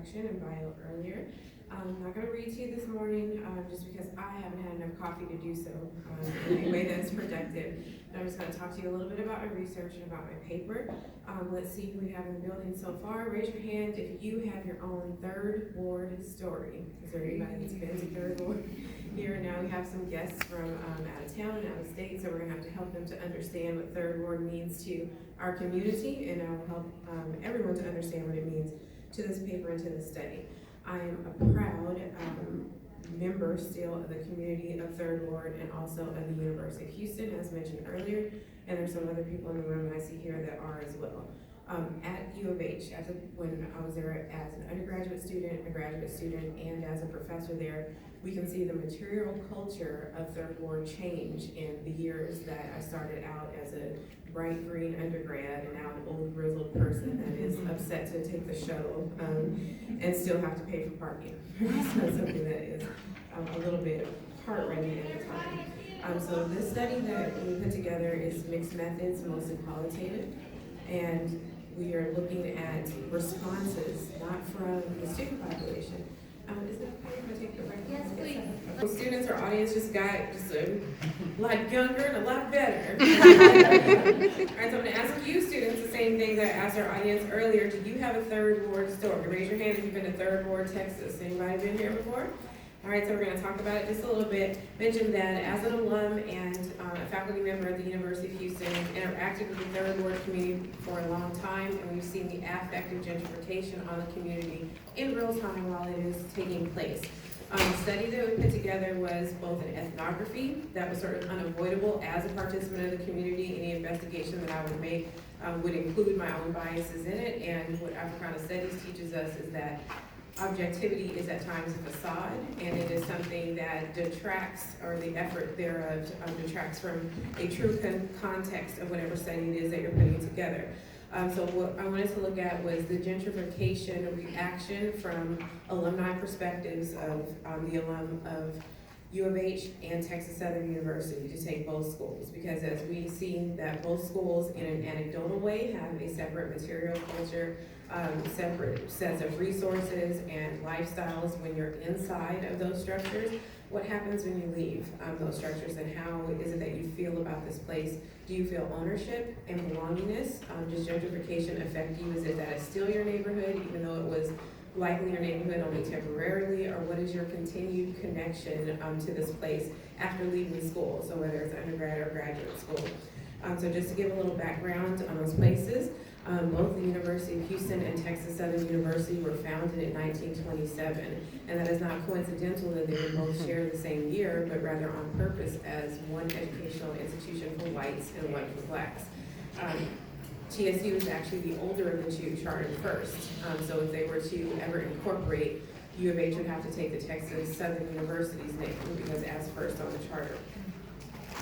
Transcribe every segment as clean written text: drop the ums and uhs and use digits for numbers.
introduction and bio earlier. I'm not going to read to you this morning just because I haven't had enough coffee to do so in a way that's productive. But I'm just going to talk to you a little bit about my research and about my paper. Let's see who we have in the building so far. Raise your hand if you have your own third ward story. Is there anybody that's been to third ward? Here now we have some guests from out of town and out of state, so we're going to have to help them to understand what third ward means to our community, and I will help everyone to understand what it means to this paper and to this study. I am a proud member still of the community of Third Ward and also of the University of Houston, as mentioned earlier, and there's some other people in the room that I see here that are as well. At U of H, when I was there as an undergraduate student, a graduate student, and as a professor there, we can see the material culture of Third Ward change in the years that I started out as a bright green undergrad and now an old grizzled person that is upset to take the shuttle and still have to pay for parking. So something that is a little bit heart-wrenching at the time. So this study that we put together is mixed methods, mostly qualitative, and we are looking at responses, not from the student population. Is it okay if I take the right? Yes, please. Students, our audience just got a lot younger and a lot better. All right, so I'm going to ask you students the same thing that I asked our audience earlier. Do you have a third ward story? Raise your hand if you've been to Third Ward, Texas. Anybody been here before? All right, so we're going to talk about it just a little bit. Mention that as an alum and a faculty member at the University of Houston, interacted with the Third Ward community for a long time, and we've seen the affective gentrification on the community in real time while it is taking place. The study that we put together was both an ethnography that was sort of unavoidable as a participant of the community. Any investigation that I would make would include my own biases in it, and what Africana Studies teaches us is that objectivity is at times a facade, and it is something that detracts, or the effort thereof detracts from a true context of whatever study it is that you're putting together. So what I wanted to look at was the gentrification reaction from alumni perspectives of the alum of U of H and Texas Southern University, to take both schools, because as we see that both schools in an anecdotal way have a separate material culture, separate sets of resources and lifestyles when you're inside of those structures. What happens when you leave those structures, and how is it that you feel about this place? Do you feel ownership and belongingness? Does gentrification affect you? Is it that it's still your neighborhood, even though it was likely your neighborhood only temporarily, or what is your continued connection to this place after leaving school? So whether it's undergrad or graduate school. So just to give a little background on those places, both the University of Houston and Texas Southern University were founded in 1927, and that is not coincidental that they would both share the same year, but rather on purpose as one educational institution for whites and one for blacks. TSU is actually the older of the two, chartered first. So if they were to ever incorporate, U of H would have to take the Texas Southern University's name because as first on the charter.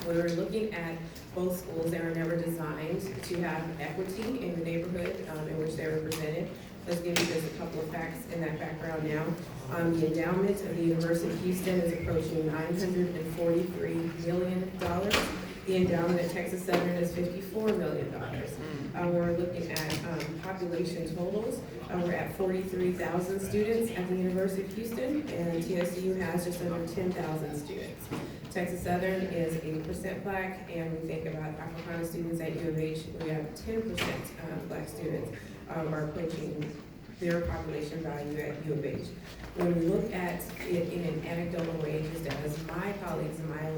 When we're looking at both schools, they were never designed to have equity in the neighborhood in which they're represented. Let's give you just a couple of facts in that background now. The endowment of the University of Houston is approaching $943 million. The endowment at Texas Southern is $54 million. We're looking at population totals. We're at 43,000 students at the University of Houston, and TSU has just under 10,000 students. Texas Southern is 80% black, and we think about Africana students at U of H, we have 10% black students are approaching their population value at U of H. When we look at it in an anecdotal way, just as my colleagues and my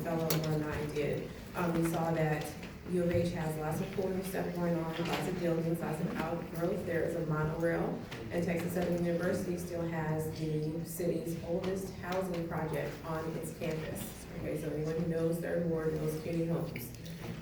fellow alumni did, we saw that U of H has lots of cool new stuff going on, lots of buildings, lots of outgrowth. There is a monorail, and Texas Southern University still has the city's oldest housing project on its campus. Okay, so anyone who knows Third Ward knows CUNY Homes,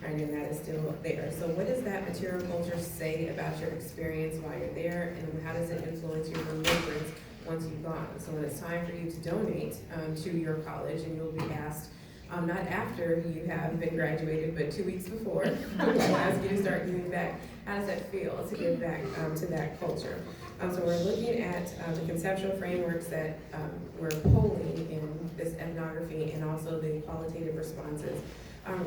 right, and that is still there. So what does that material culture say about your experience while you're there, and how does it influence your remembrance once you've gone? So when it's time for you to donate to your college, and you'll be asked, not after you have been graduated, but 2 weeks before, we'll ask you to start giving back. How does that feel to give back to that culture? So we're looking at the conceptual frameworks that we're polling in this ethnography, and also the qualitative responses.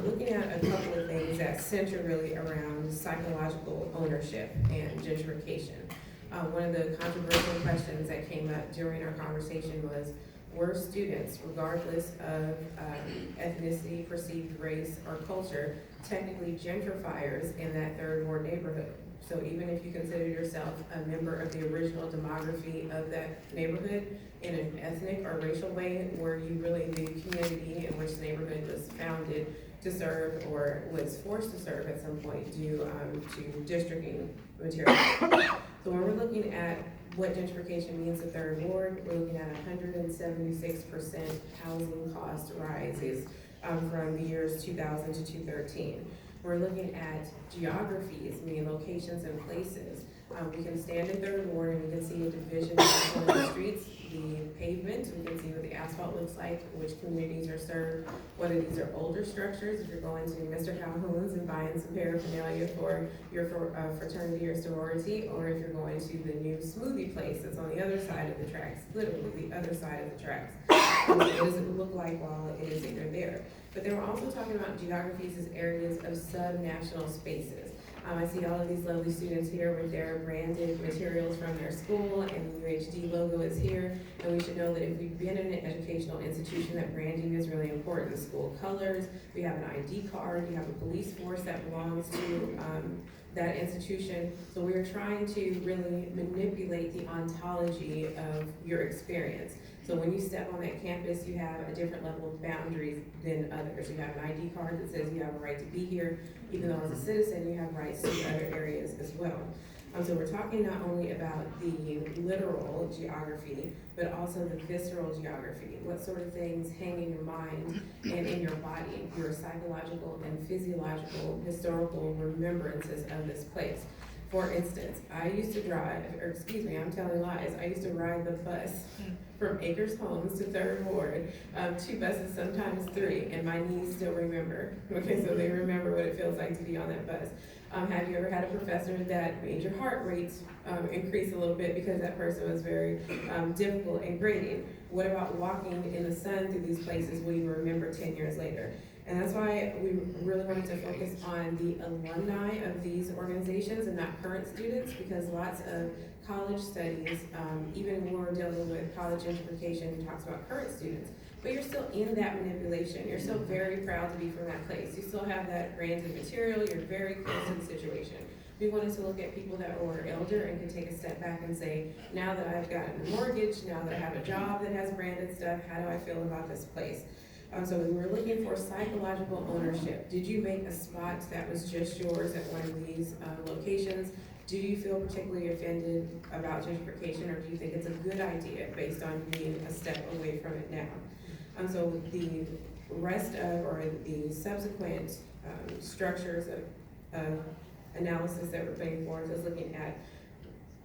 Looking at a couple of things that center really around psychological ownership and gentrification. One of the controversial questions that came up during our conversation was, were students, regardless of ethnicity, perceived race, or culture, technically gentrifiers in that third ward neighborhood? So even if you consider yourself a member of the original demography of that neighborhood in an ethnic or racial way, were you really the community in which the neighborhood was founded to serve or was forced to serve at some point due to districting materials? So when we're looking at what gentrification means to third ward, we're looking at 176% housing cost rises from the years 2000 to 2013. We're looking at geographies, meaning locations and places. We can stand in third ward and we can see a division on the streets, the pavement, we can see what the asphalt looks like, which communities are served, whether these are older structures, if you're going to Mr. Calhoun's and buying some paraphernalia for your fraternity or sorority, or if you're going to the new smoothie place that's on the other side of the tracks, literally the other side of the tracks. What does it look like while it is even there? But then we're also talking about geographies as areas of sub-national spaces. I see all of these lovely students here with their branded materials from their school, and the UHD logo is here. And we should know that if we've been in an educational institution, that branding is really important. School colors, we have an ID card, you have a police force that belongs to that institution. So we're trying to really manipulate the ontology of your experience. So when you step on that campus, you have a different level of boundaries than others. You have an ID card that says you have a right to be here, even though as a citizen, you have rights to other areas as well. So we're talking not only about the literal geography, but also the visceral geography. What sort of things hang in your mind and in your body, your psychological and physiological historical remembrances of this place. For instance, I used to drive, or excuse me, I'm telling lies, I used to ride the bus from Acres Homes to Third Ward, 2 buses, sometimes 3, and my knees still remember. Okay, so they remember what it feels like to be on that bus. Have you ever had a professor that made your heart rate increase a little bit because that person was very difficult in grading? What about walking in the sun through these places will you remember 10 years later? And that's why we really wanted to focus on the alumni of these organizations and not current students, because lots of college studies, even when we're dealing with college gentrification, talks about current students, but you're still in that manipulation. You're still very proud to be from that place. You still have that branded material. You're very close to the situation. We wanted to look at people that were elder and could take a step back and say, now that I've gotten a mortgage, now that I have a job that has branded stuff, how do I feel about this place? So we were looking for psychological ownership. Did you make a spot that was just yours at one of these locations? Do you feel particularly offended about gentrification, or do you think it's a good idea based on being a step away from it now? So the rest of, or the subsequent structures of analysis that we're putting forward is looking at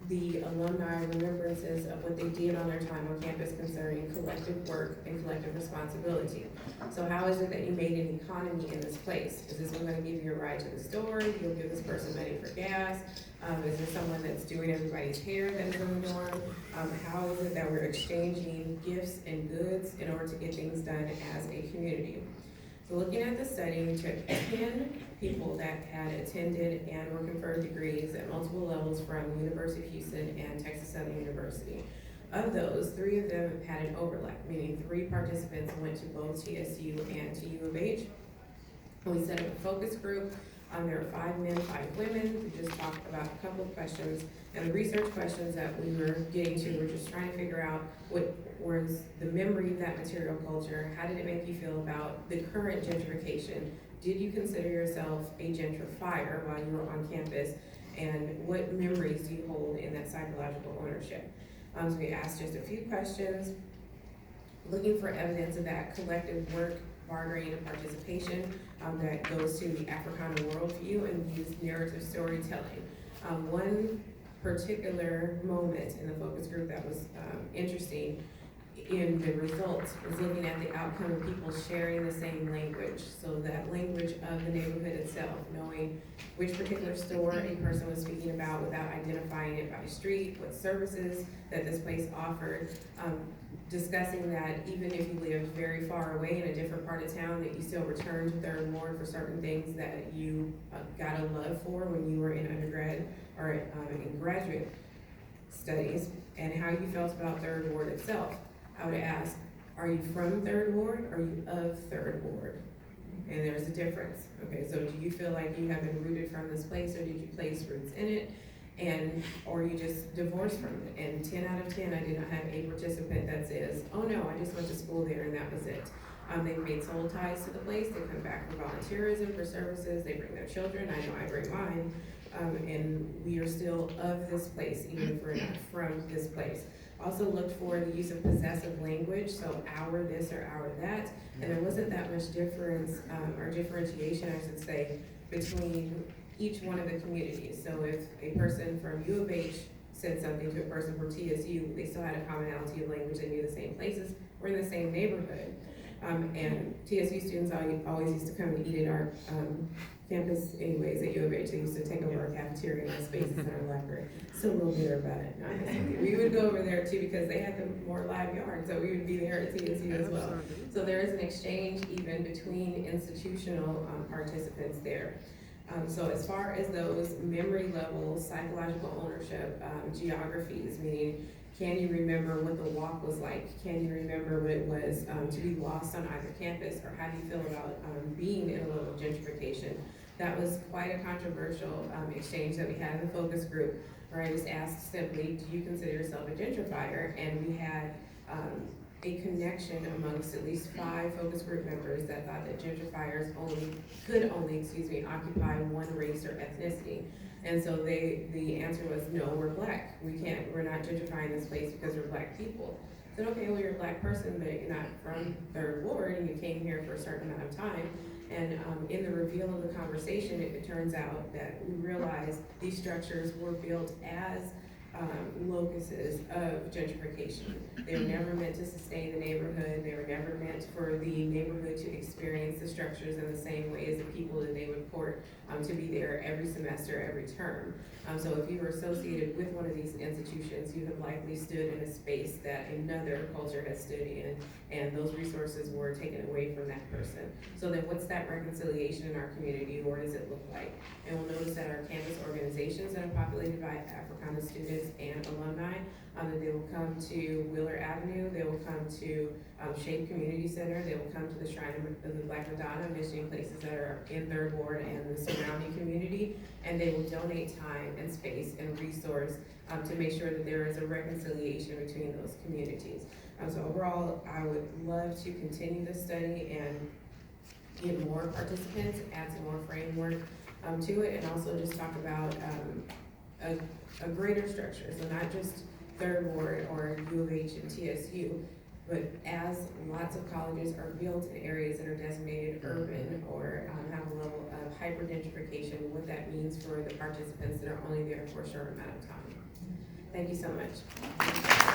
the alumni remembrances of what they did on their time on campus concerning collective work and collective responsibility. So how is it that you made an economy in this place? Is this one going to give you a ride to the store? You'll give this person money for gas? Is there someone that's doing everybody's hair that is in the dorm? How is it that we're exchanging gifts and goods in order to get things done as a community? So looking at the study, we took 10 people that had attended and were conferred degrees at multiple levels from the University of Houston and Texas Southern University. Of those, 3 of them had an overlap, meaning 3 participants went to both TSU and to U of H. And we set up a focus group. There were 5 men, 5 women. We just talked about a couple of questions. And the research questions that we were getting to, we're just trying to figure out what was the memory of that material culture. How did it make you feel about the current gentrification? Did you consider yourself a gentrifier while you were on campus? And what memories do you hold in that psychological ownership? So we asked just a few questions, looking for evidence of that collective work, bartering, and participation that goes to the Africana worldview and use narrative storytelling. One particular moment in the focus group that was interesting in the results is looking at the outcome of people sharing the same language. So that language of the neighborhood itself, knowing which particular store a person was speaking about without identifying it by street, what services that this place offered, discussing that even if you lived very far away in a different part of town, that you still returned to Third Ward for certain things that you got a love for when you were in undergrad or in graduate studies and how you felt about Third Ward itself. I would ask, are you from Third Ward or are you of Third Ward? And there's a difference. Okay, so do you feel like you have been rooted from this place, or did you place roots in it? Or you just divorced from it? And 10 out of 10, I did not have a participant that says, oh no, I just went to school there and that was it. They've made soul ties to the place. They come back for volunteerism, for services. They bring their children. I know I bring mine. And we are still of this place, even if we're not from this place. Also looked for the use of possessive language, so our this or our that. And there wasn't that much difference, or differentiation, I should say, between each one of the communities. So if a person from U of H said something to a person from TSU, they still had a commonality of language. They knew the same places. We're in the same neighborhood. And TSU students always used to come and eat at our campus anyways at U of H. They used to take over our cafeteria and our spaces in our library. Still a little bitter about it. We would go over there too because they had the more live yard, so we would be there at TSU as well. So there is an exchange even between institutional participants there. So as far as those memory levels, psychological ownership, geographies, meaning can you remember what the walk was like? Can you remember what it was to be lost on either campus? Or how do you feel about being in a level of gentrification? That was quite a controversial exchange that we had in the focus group, where I just asked simply, do you consider yourself a gentrifier? And we had a connection amongst at least 5 focus group members that thought that gentrifiers could only occupy one race or ethnicity. And so the answer was, no, we're black. We're not gentrifying this place because we're black people. I said, okay, well, you're a black person, but you're not from Third Ward, and you came here for a certain amount of time. And in the reveal of the conversation, it turns out that we realized these structures were built as locuses of gentrification. They were never meant to sustain the neighborhood. They were never meant for the neighborhood to experience the structures in the same way as the people that they would court to be there every semester, every term. So if you were associated with one of these institutions, you have likely stood in a space that another culture has stood in, and those resources were taken away from that person. So then what's that reconciliation in our community? What does it look like? And we'll notice that our campus organizations that are populated by Africana students and alumni, that they will come to Wheeler Avenue, they will come to Shape Community Center, they will come to the Shrine of the Black Madonna, visiting places that are in Third Ward and the surrounding community, and they will donate time and space and resource to make sure that there is a reconciliation between those communities. So overall, I would love to continue this study and get more participants, add some more framework to it, and also just talk about a greater structure. So not just Third Ward or U of H and TSU, but as lots of colleges are built in areas that are designated urban or have a level of hyper-gentrification, what that means for the participants that are only there for a short amount of time. Thank you so much.